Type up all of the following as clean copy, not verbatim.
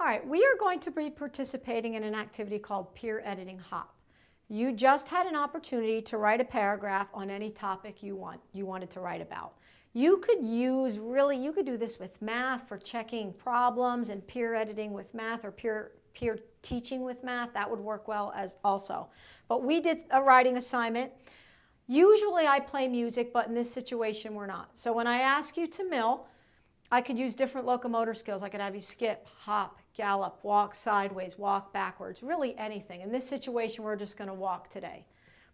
All right, we are going to be participating in an activity called Peer Editing Hop. You just had an opportunity to write a paragraph on any topic you wanted to write about. You could do this with math for checking problems and peer editing with math, or peer teaching with math. That would work well as also. But we did a writing assignment. Usually I play music, but in this situation we're not. So when I ask you to mill, I could use different locomotor skills. I could have you skip, hop, gallop, walk sideways, walk backwards, really anything. In this situation, we're just going to walk today.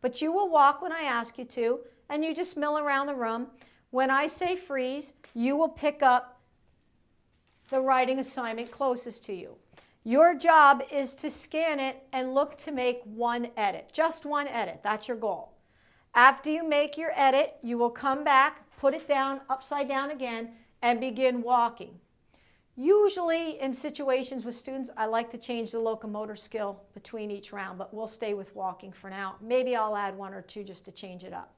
But you will walk when I ask you to, and you just mill around the room. When I say freeze, you will pick up the writing assignment closest to you. Your job is to scan it and look to make one edit, just one edit. That's your goal. After you make your edit, you will come back, put it down, upside down again, and begin walking. Usually in situations with students, I like to change the locomotor skill between each round, but we'll stay with walking for now. Maybe I'll add one or two just to change it up.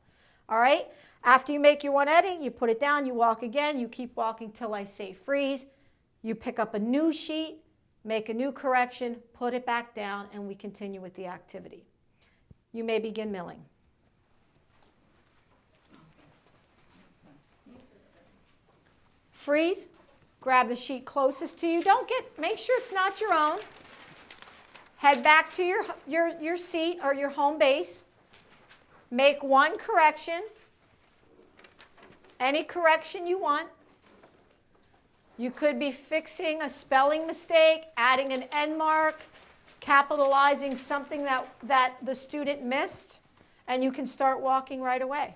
All right? After you make your one edit, you put it down, you walk again, you keep walking till I say freeze. You pick up a new sheet, make a new correction, put it back down, and we continue with the activity. You may begin milling. Freeze. Grab the sheet closest to you. Make sure it's not your own. Head back to your seat or your home base. Make one correction. Any correction you want. You could be fixing a spelling mistake, adding an end mark, capitalizing something that the student missed, and you can start walking right away.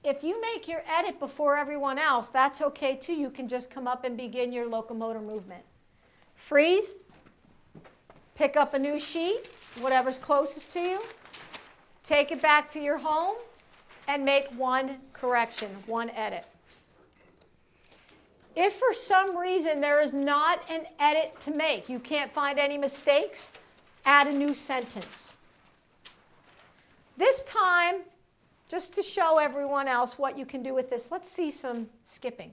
If you make your edit before everyone else, that's okay too. You can just come up and begin your locomotor movement. Freeze. Pick up a new sheet, whatever's closest to you. Take it back to your home and make one correction, one edit. If for some reason there is not an edit to make, you can't find any mistakes, add a new sentence. This time, just to show everyone else what you can do with this, let's see some skipping.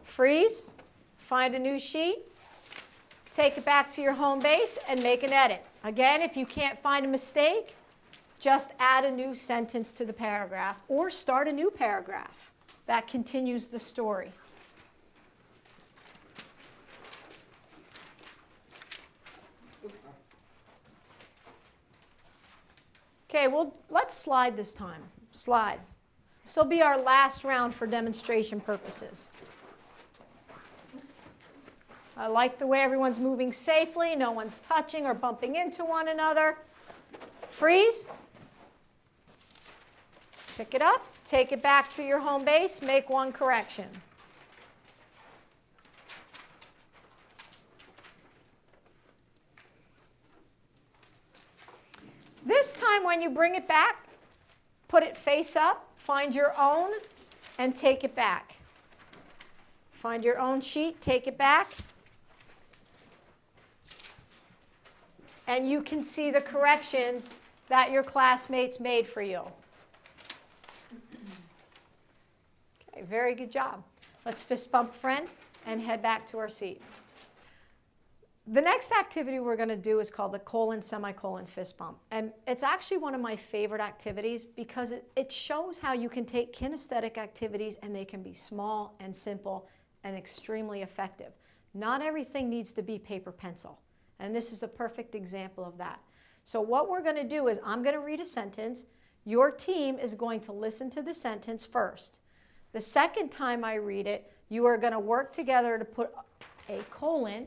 Freeze, find a new sheet, take it back to your home base, and make an edit. Again, if you can't find a mistake, just add a new sentence to the paragraph or start a new paragraph. That continues the story. Okay, well, let's slide this time. Slide. This will be our last round for demonstration purposes. I like the way everyone's moving safely. No one's touching or bumping into one another. Freeze. Pick it up. Take it back to your home base. Make one correction. This time when you bring it back, put it face up, find your own, and take it back. Find your own sheet, take it back. And you can see the corrections that your classmates made for you. Okay, very good job. Let's fist bump friend and head back to our seat. The next activity we're going to do is called the colon, semicolon, fist bump. And it's actually one of my favorite activities because it shows how you can take kinesthetic activities and they can be small and simple and extremely effective. Not everything needs to be paper pencil. And this is a perfect example of that. So what we're going to do is I'm going to read a sentence. Your team is going to listen to the sentence first. The second time I read it, you are going to work together to put a colon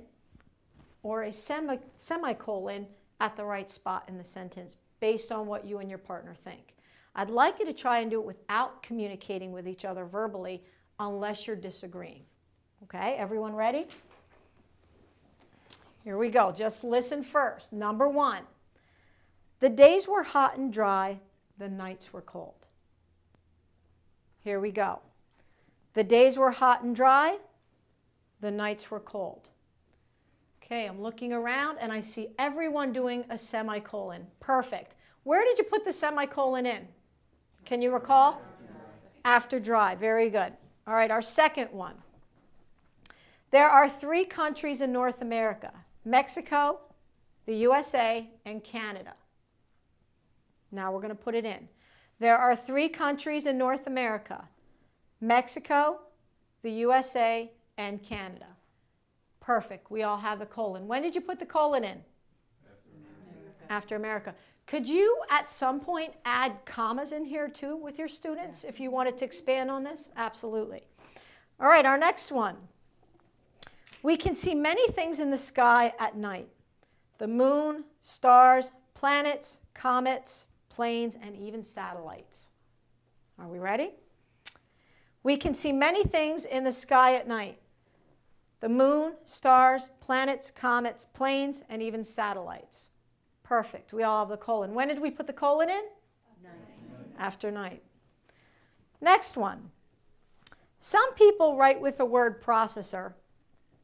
or a semicolon at the right spot in the sentence based on what you and your partner think. I'd like you to try and do it without communicating with each other verbally unless you're disagreeing. Okay, everyone ready? Here we go. Just listen first. Number one, the days were hot and dry, the nights were cold. Here we go. The days were hot and dry, the nights were cold. Okay, I'm looking around and I see everyone doing a semicolon. Perfect. Where did you put the semicolon in? Can you recall? After dry. Very good. All right, our second one. There are 3 countries in North America: Mexico, the USA, and Canada. Now we're going to put it in. There are 3 countries in North America: Mexico, the USA, and Canada. Perfect. We all have the colon. When did you put the colon in? After America. Could you at some point add commas in here too with your students if you wanted to expand on this? Absolutely. All right, our next one. We can see many things in the sky at night: the moon, stars, planets, comets, planes, and even satellites. Are we ready? We can see many things in the sky at night: the moon, stars, planets, comets, planes, and even satellites. Perfect. We all have the colon. When did we put the colon in? Night. After night. Next one. Some people write with a word processor.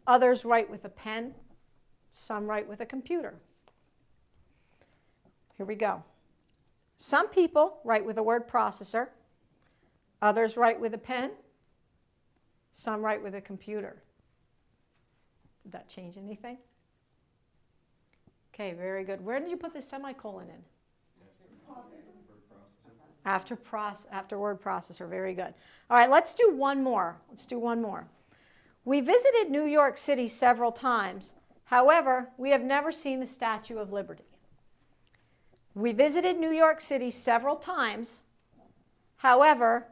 Others write with a pen. Some write with a computer. Here we go. Some people write with a word processor. Others write with a pen. Some write with a computer. Did that change anything? Okay, very good. Where did you put the semicolon in? After word processor. Very good. All right, let's do one more. We visited New York City several times. However, we have never seen the Statue of Liberty. We visited New York City several times. However,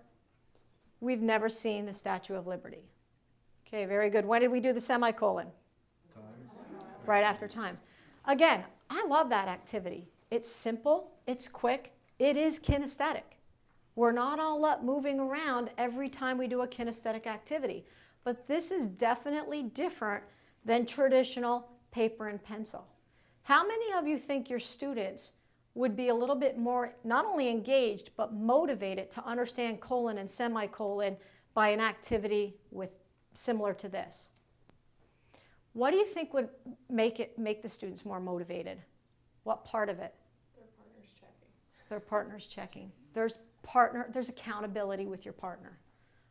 we've never seen the Statue of Liberty. Okay, very good. When did we do the semicolon? Right after times. Again, I love that activity. It's simple, it's quick, it is kinesthetic. We're not all up moving around every time we do a kinesthetic activity, but this is definitely different than traditional paper and pencil. How many of you think your students would be a little bit more not only engaged but motivated to understand colon and semicolon by an activity similar to this? What do you think would make the students more motivated? What part of it? Their partner's checking. There's accountability with your partner.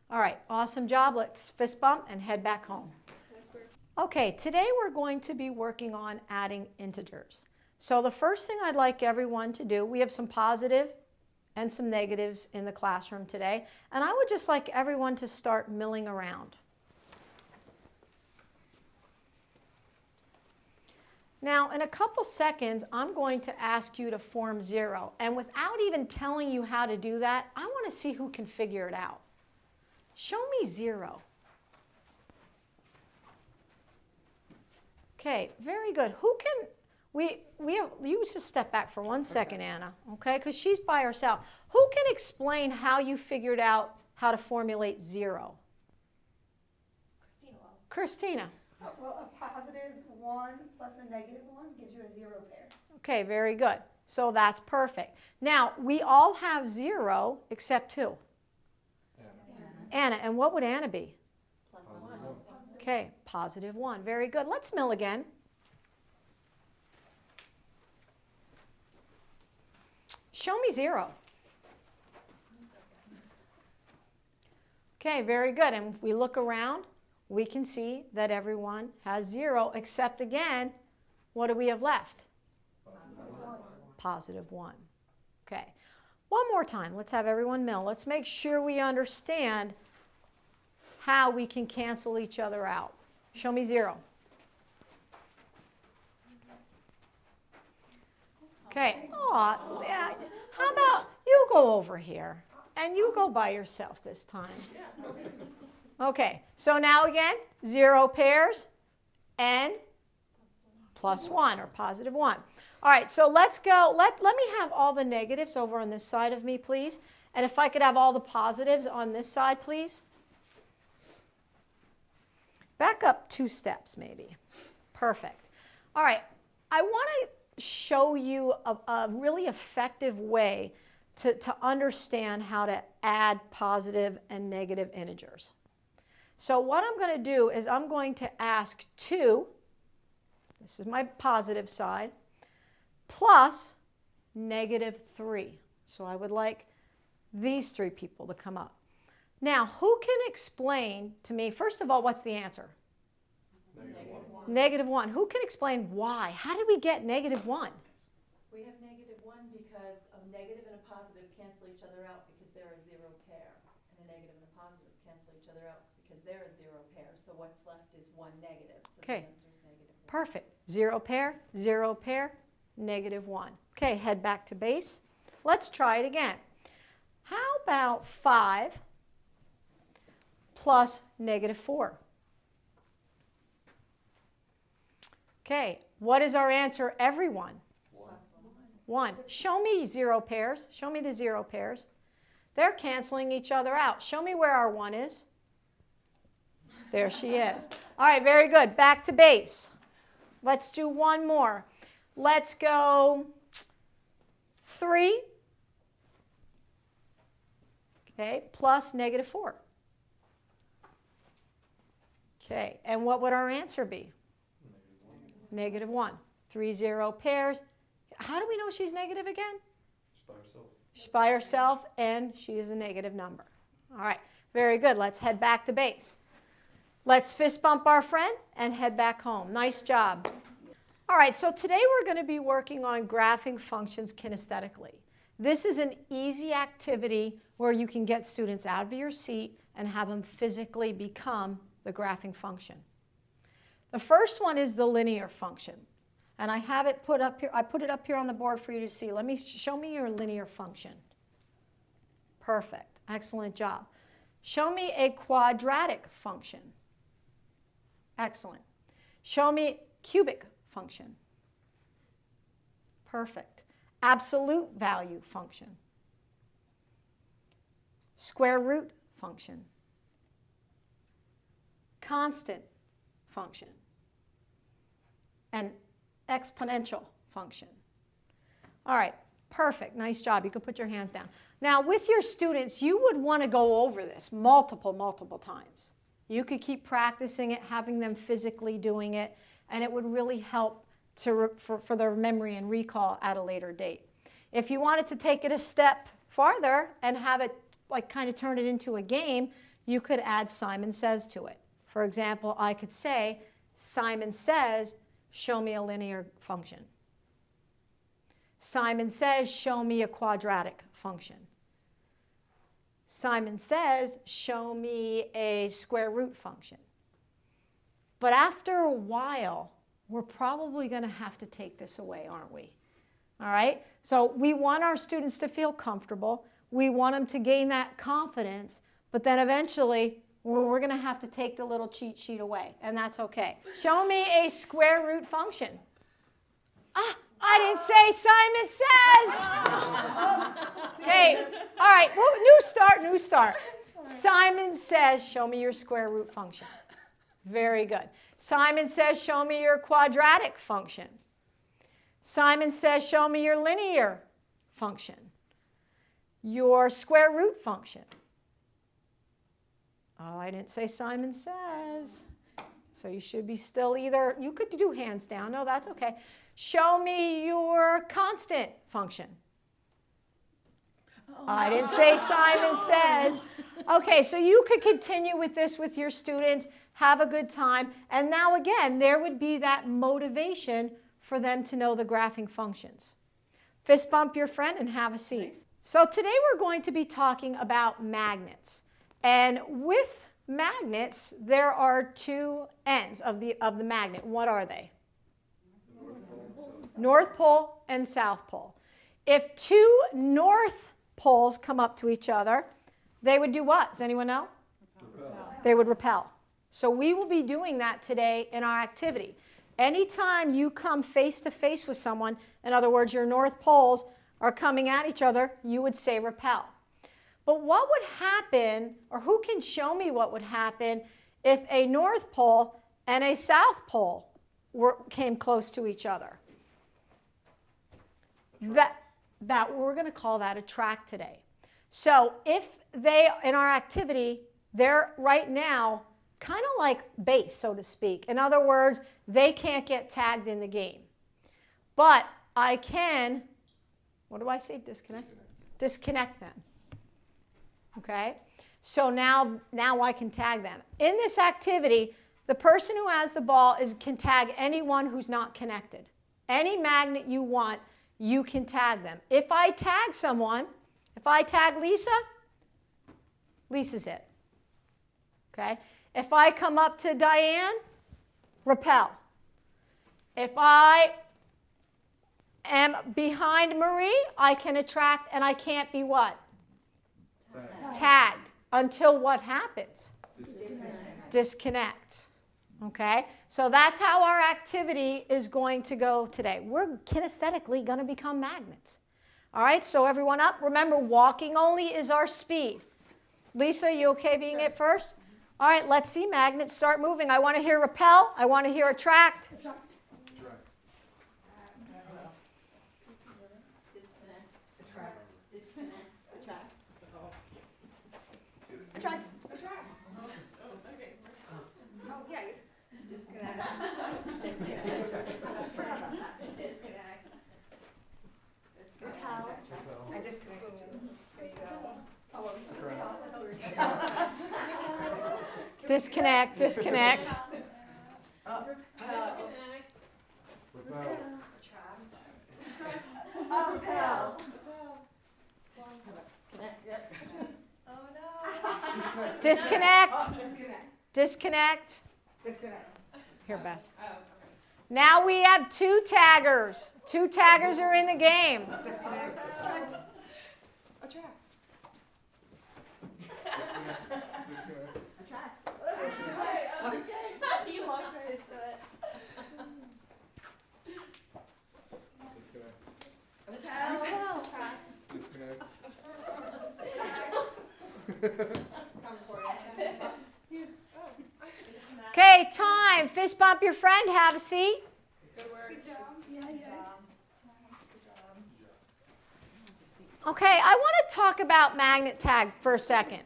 All right, awesome job. Let's fist bump and head back home. Okay, today we're going to be working on adding integers. So the first thing I'd like everyone to do, we have some positive and some negatives in the classroom today, and I would just like everyone to start milling around. Now, in a couple seconds, I'm going to ask you to form 0. And without even telling you how to do that, I want to see who can figure it out. Show me 0. Okay, very good. Who can, you just step back for 1 second, Anna, okay, because she's by herself. Who can explain how you figured out how to formulate 0? Christina. Well, a positive 1 plus a negative 1 gives you a 0 pair. Okay, very good. So that's perfect. Now, we all have 0 except who? Anna. And what would Anna be? Plus 1. Okay, positive 1. Very good. Let's mill again. Show me 0. Okay, very good. And if we look around, we can see that everyone has 0, except again, what do we have left? Positive 1. Okay. One more time. Let's have everyone mill. Let's make sure we understand how we can cancel each other out. Show me 0. Okay. Oh, yeah. How about you go over here and you go by yourself this time? Okay, so now again, 0 pairs and plus 1 or positive 1. All right, so let's go. Let me have all the negatives over on this side of me, please. And if I could have all the positives on this side, please. Back up 2 steps, maybe. Perfect. All right, I want to show you a really effective way to understand how to add positive and negative integers. So what I'm going to do is I'm going to ask 2, this is my positive side, plus negative 3. So I would like these three people to come up. Now, who can explain to me, first of all, what's the answer? Negative 1. Who can explain why? How did we get negative 1? We have negative 1 because a negative and a positive cancel each other out because they're a zero pair. And a negative and a positive cancel each other out because they're a zero pair. So what's left is 1 negative. So Okay. the answer is negative 1. Perfect. 0 pair, negative 1. Okay, head back to base. Let's try it again. How about 5 plus negative 4? Okay, what is our answer, everyone? 1. Show me 0 pairs. Show me the 0 pairs. They're canceling each other out. Show me where our 1 is. There she is. All right, very good. Back to base. Let's do one more. Let's go 3, okay, plus negative 4. Okay, and what would our answer be? Negative 1. 3 0 pairs. How do we know she's negative again? Just by herself. She's by herself, and she is a negative number. All right, very good. Let's head back to base. Let's fist bump our friend and head back home. Nice job. All right, so today we're going to be working on graphing functions kinesthetically. This is an easy activity where you can get students out of your seat and have them physically become the graphing function. The first one is the linear function. And I have it put up here. I put it up here on the board for you to see. Let me show me your linear function. Perfect. Excellent job. Show me a quadratic function. Excellent. Show me cubic function. Perfect. Absolute value function. Square root function. Constant function. And exponential function. All right, perfect. Nice job. You can put your hands down. Now, with your students, you would want to go over this multiple times. You could keep practicing it, having them physically doing it, and it would really help for their memory and recall at a later date. If you wanted to take it a step farther and have it like kind of turn it into a game, you could add Simon Says to it. For example, I could say, Simon says, show me a linear function. Simon says, show me a quadratic function. Simon says, show me a square root function. But after a while, we're probably going to have to take this away, aren't we? All right? So we want our students to feel comfortable. We want them to gain that confidence. But then eventually, we're going to have to take the little cheat sheet away, and that's okay. Show me a square root function. Ah, I didn't say Simon says. Okay, all right, well, new start. Simon says, show me your square root function. Very good. Simon says, show me your quadratic function. Simon says, show me your linear function. Your square root function. Oh, I didn't say Simon says. So you should be still either, you could do hands down. No, that's okay. Show me your constant function. Oh, I didn't say Simon says. Okay, so you could continue with this with your students, have a good time, and now again, there would be that motivation for them to know the graphing functions. Fist bump your friend and have a seat. So today we're going to be talking about magnets. And with magnets, there are two ends of the magnet. What are they? North pole and south pole. If two north poles come up to each other, they would do what? Does anyone know? Repel. They would repel. So we will be doing that today in our activity. Anytime you come face to face with someone, in other words, your north poles are coming at each other, you would say repel. But what would happen, or who can show me what would happen if a north pole and a south pole came close to each other? We're going to call that a track today. So if they, in our activity, they're right now kind of like base, so to speak. In other words, they can't get tagged in the game. But I can, what do I say, disconnect? Disconnect them. Okay? So now I can tag them. In this activity, the person who has the ball can tag anyone who's not connected. Any magnet you want, you can tag them. If I tag someone, if I tag Lisa, Lisa's it. Okay? If I come up to Diane, repel. If I am behind Marie, I can attract, and I can't be what? Tagged. Until what happens? Disconnect. Okay? So that's how our activity is going to go today. We're kinesthetically going to become magnets. All right? So everyone up. Remember, walking only is our speed. Lisa, you okay being it first? All right, let's see magnets start moving. I want to hear repel. I want to hear attract. Disconnect, disconnect. Disconnect. Disconnect. Here, Beth. Now we have two taggers. Two taggers are in the game. Okay, time. Fist bump your friend. Have a seat. Good work. Good job. Okay, I want to talk about magnet tag for a second.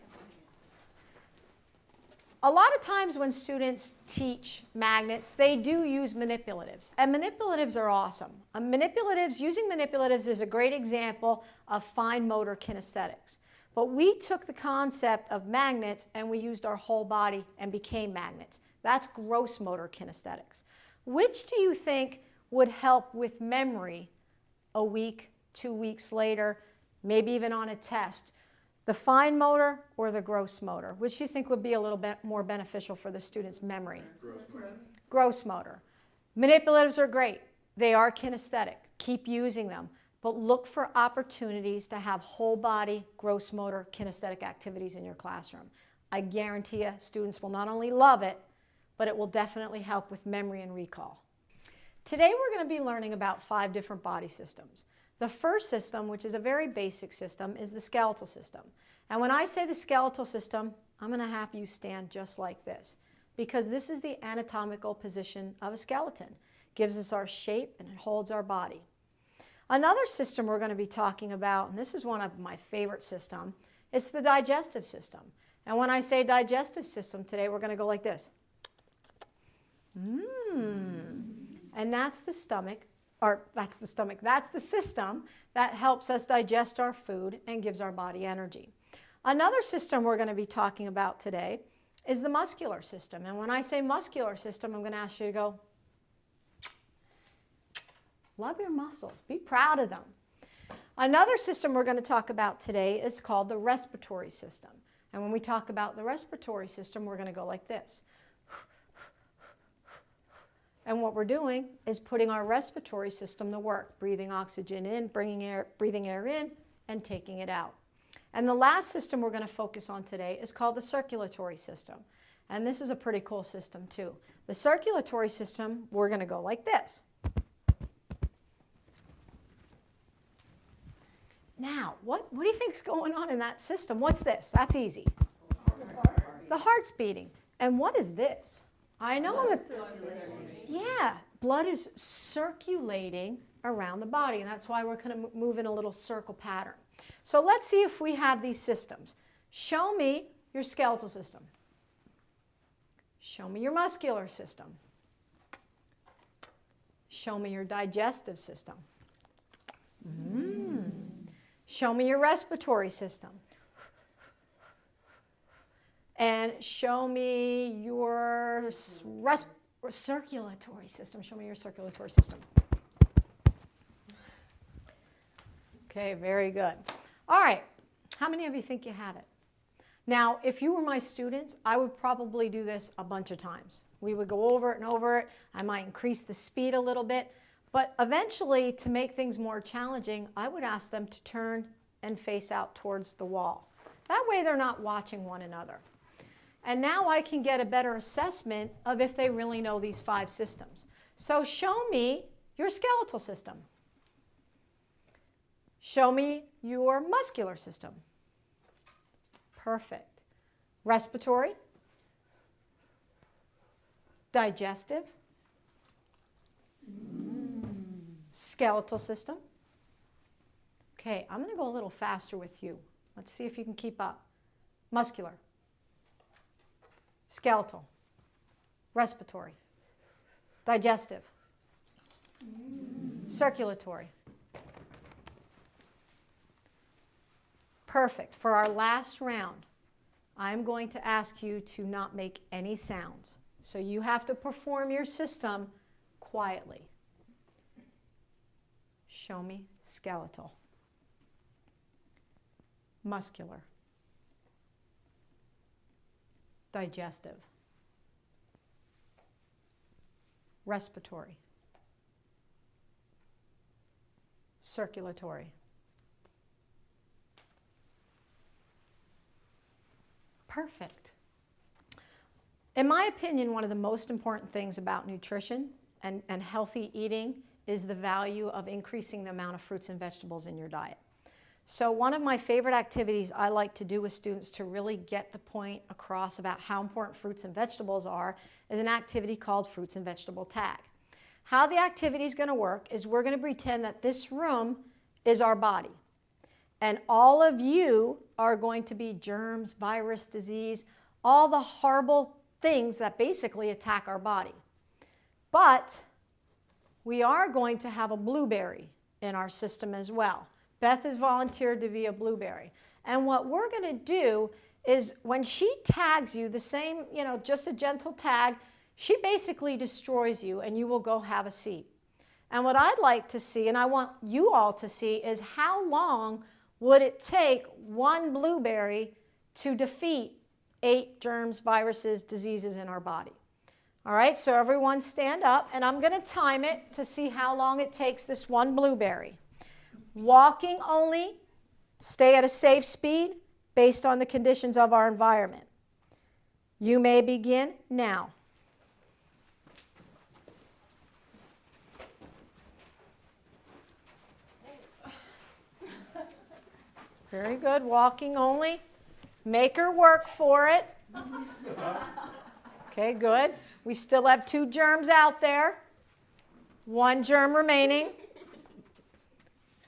A lot of times when students teach magnets, they do use manipulatives. And manipulatives are awesome. Using manipulatives is a great example of fine motor kinesthetics. But we took the concept of magnets and we used our whole body and became magnets. That's gross motor kinesthetics. Which do you think would help with memory a week, 2 weeks later, maybe even on a test? The fine motor or the gross motor? Which do you think would be a little bit more beneficial for the student's memory? Gross motor. Manipulatives are great. They are kinesthetic. Keep using them. But look for opportunities to have whole body gross motor kinesthetic activities in your classroom. I guarantee you students will not only love it, but it will definitely help with memory and recall. Today we're going to be learning about 5 different body systems. The first system, which is a very basic system, is the skeletal system. And when I say the skeletal system, I'm going to have you stand just like this, because this is the anatomical position of a skeleton. It gives us our shape and it holds our body. Another system we're going to be talking about, and this is one of my favorite systems, it's the digestive system. And when I say digestive system today, we're going to go like this. And that's the stomach, that's the system that helps us digest our food and gives our body energy. Another system we're going to be talking about today is the muscular system. And when I say muscular system, I'm going to ask you to go, love your muscles, be proud of them. Another system we're going to talk about today is called the respiratory system. And when we talk about the respiratory system, we're going to go like this. And what we're doing is putting our respiratory system to work, breathing oxygen in, breathing air in, and taking it out. And the last system we're going to focus on today is called the circulatory system. And this is a pretty cool system too. The circulatory system, we're going to go like this. Now, what do you think's going on in that system? What's this? That's easy. The heart's beating. And what is this? I know that, yeah, blood is circulating around the body, and that's why we're going to move in a little circle pattern. So let's see if we have these systems. Show me your skeletal system. Show me your muscular system. Show me your digestive system. Show me your respiratory system. And show me your circulatory system. Show me your circulatory system. Okay, very good. All right, how many of you think you have it? Now, if you were my students, I would probably do this a bunch of times. We would go over it and over it. I might increase the speed a little bit. But eventually, to make things more challenging, I would ask them to turn and face out towards the wall. That way, they're not watching one another. And now I can get a better assessment of if they really know these 5 systems. So show me your skeletal system. Show me your muscular system. Perfect. Respiratory. Digestive. Skeletal system. Okay, I'm going to go a little faster with you. Let's see if you can keep up. Muscular. Skeletal. Respiratory. Digestive. Circulatory. Perfect. For our last round, I'm going to ask you to not make any sounds. So you have to perform your system quietly. Show me skeletal. Muscular. Digestive. Respiratory. Circulatory. Perfect. In my opinion, one of the most important things about nutrition and healthy eating is the value of increasing the amount of fruits and vegetables in your diet. So one of my favorite activities I like to do with students to really get the point across about how important fruits and vegetables are is an activity called Fruits and Vegetable Tag. How the activity is going to work is we're going to pretend that this room is our body. And all of you are going to be germs, virus, disease, all the horrible things that basically attack our body. But we are going to have a blueberry in our system as well. Beth has volunteered to be a blueberry. And what we're going to do is when she tags you, the same, just a gentle tag, she basically destroys you and you will go have a seat. And what I'd like to see, and I want you all to see, is how long would it take one blueberry to defeat 8 germs, viruses, diseases in our body? All right, so everyone stand up, and I'm going to time it to see how long it takes this one blueberry. Walking only, stay at a safe speed based on the conditions of our environment. You may begin now. Very good, walking only. Make her work for it. Okay, good. We still have 2 germs out there. 1 germ remaining.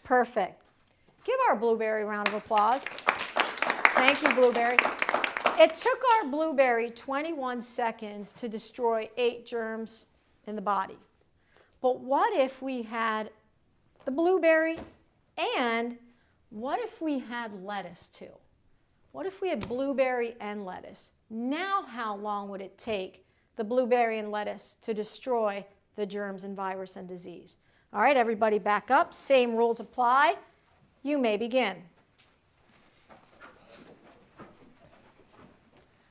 Perfect. Give our blueberry a round of applause. Thank you, blueberry. It took our blueberry 21 seconds to destroy 8 germs in the body. But what if we had the blueberry, and what if we had lettuce too? What if we had blueberry and lettuce? Now how long would it take the blueberry and lettuce to destroy the germs and virus and disease? All right, everybody back up. Same rules apply. You may begin.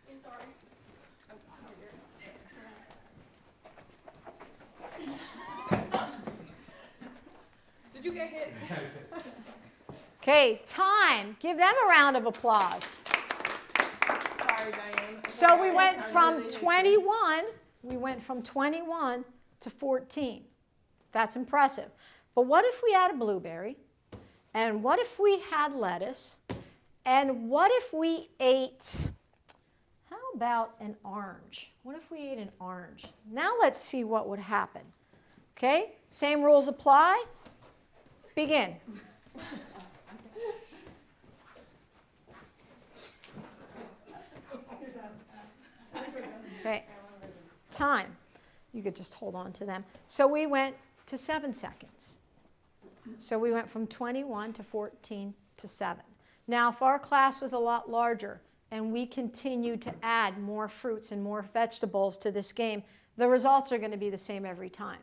I'm sorry. Did you get hit? Okay, time. Give them a round of applause. Sorry, Diane. So we went from 21 to 14. That's impressive. But what if we had a blueberry? And what if we had lettuce? And what if we ate, how about an orange? What if we ate an orange? Now let's see what would happen. Okay, same rules apply. Begin. Okay, time. You could just hold on to them. So we went to 7 seconds. So we went from 21 to 14 to 7. Now, if our class was a lot larger, and we continue to add more fruits and more vegetables to this game, the results are going to be the same every time.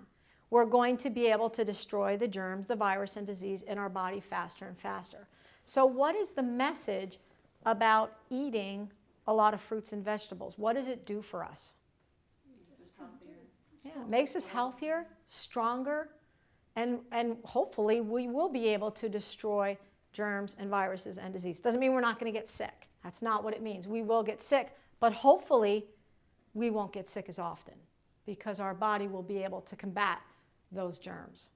We're going to be able to destroy the germs, the virus, and disease in our body faster and faster. So what is the message about eating a lot of fruits and vegetables? What does it do for us? Yeah, it makes us healthier, stronger, and hopefully we will be able to destroy germs and viruses and disease. Doesn't mean we're not going to get sick. That's not what it means. We will get sick, but hopefully we won't get sick as often because our body will be able to combat those germs.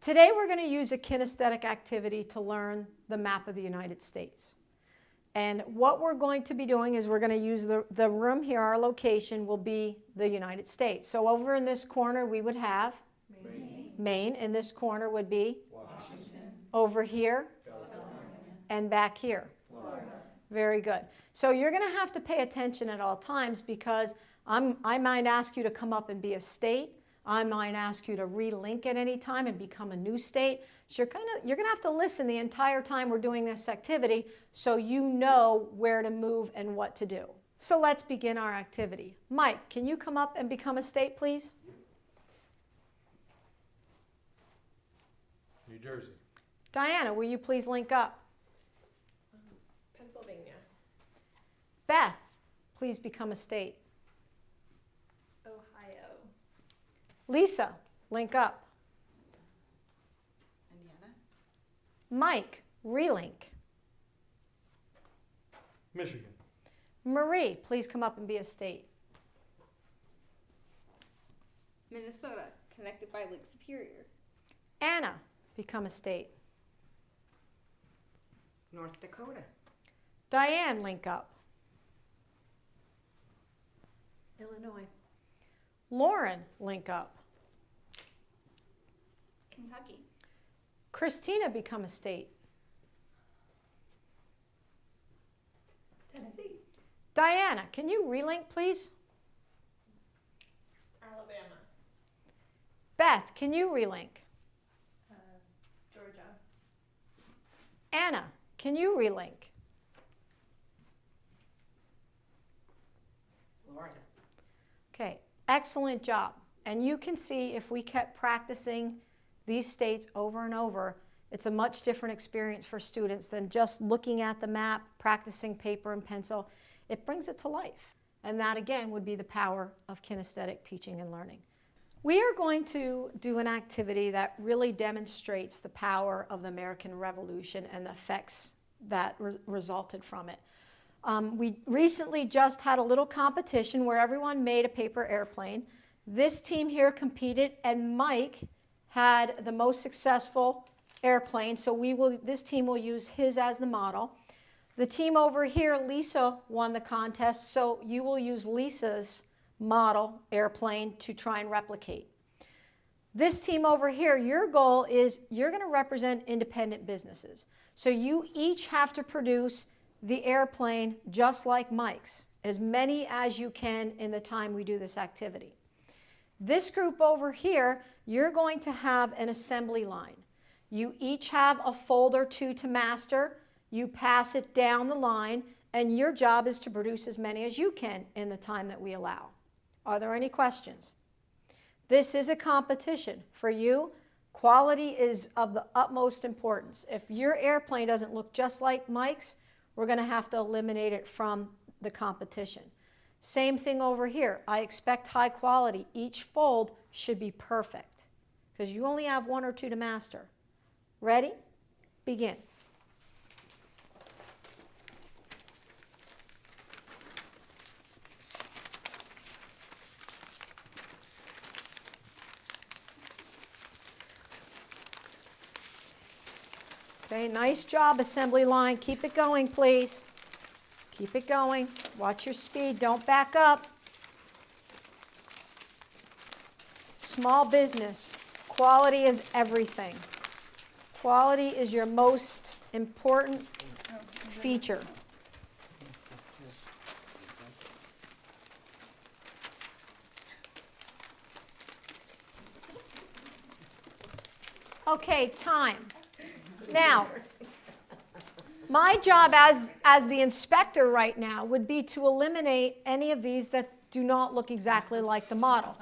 Today we're going to use a kinesthetic activity to learn the map of the United States. And what we're going to be doing is we're going to use the room here, our location will be the United States. So over in this corner we would have Maine. In this corner would be Washington. Over here, California. and back here. Florida. Very good. So you're going to have to pay attention at all times because I might ask you to come up and be a state. I might ask you to relink at any time and become a new state. So you're going to have to listen the entire time we're doing this activity so you know where to move and what to do. So let's begin our activity. Mike, can you come up and become a state, please? New Jersey. Diana, will you please link up? Pennsylvania. Beth, please become a state. Ohio. Lisa, link up. Indiana. Mike, relink. Michigan. Marie, please come up and be a state. Minnesota, connected by Lake Superior. Anna, become a state. North Dakota. Diane, link up. Illinois. Lauren, link up. Kentucky. Christina, become a state. Tennessee. Diana, can you relink, please? Alabama. Beth, can you relink? Georgia. Anna, can you relink? Florida. Okay, excellent job. And you can see if we kept practicing these states over and over, it's a much different experience for students than just looking at the map, practicing paper and pencil. It brings it to life. And that, again, would be the power of kinesthetic teaching and learning. We are going to do an activity that really demonstrates the power of the American Revolution and the effects that resulted from it. We recently just had a little competition where everyone made a paper airplane. This team here competed, and Mike had the most successful airplane, so this team will use his as the model. The team over here, Lisa, won the contest, so you will use Lisa's model airplane to try and replicate. This team over here, your goal is you're going to represent independent businesses. So you each have to produce the airplane just like Mike's, as many as you can in the time we do this activity. This group over here, you're going to have an assembly line. You each have a fold or two to master. You pass it down the line, and your job is to produce as many as you can in the time that we allow. Are there any questions? This is a competition. For you, quality is of the utmost importance. If your airplane doesn't look just like Mike's, we're going to have to eliminate it from the competition. Same thing over here. I expect high quality. Each fold should be perfect because you only have one or two to master. Ready? Begin. Okay, nice job, assembly line. Keep it going, please. Keep it going. Watch your speed. Don't back up. Small business. Quality is everything. Quality is your most important feature. Okay, time. Now, My job as the inspector right now would be to eliminate any of these that do not look exactly like the model.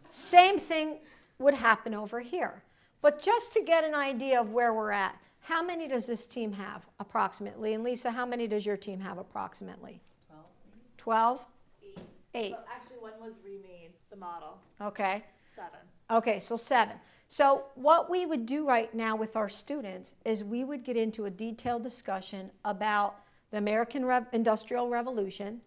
Same thing would happen over here. But just to get an idea of where we're at, how many does this team have approximately? And Lisa, how many does your team have approximately? 12. 12? 8. Well, actually, one was remade, the model. Okay. 7. Okay, so 7. So what we would do right now with our students is we would get into a detailed discussion about the American Industrial Revolution,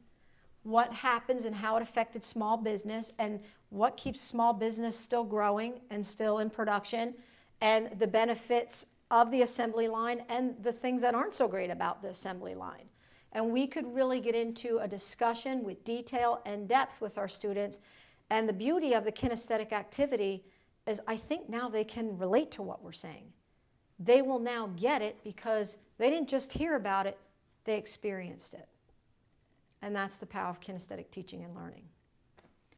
what happens and how it affected small business, and what keeps small business still growing and still in production, and the benefits of the assembly line and the things that aren't so great about the assembly line. And we could really get into a discussion with detail and depth with our students. And the beauty of the kinesthetic activity is I think now they can relate to what we're saying. They will now get it because they didn't just hear about it, they experienced it. And that's the power of kinesthetic teaching and learning.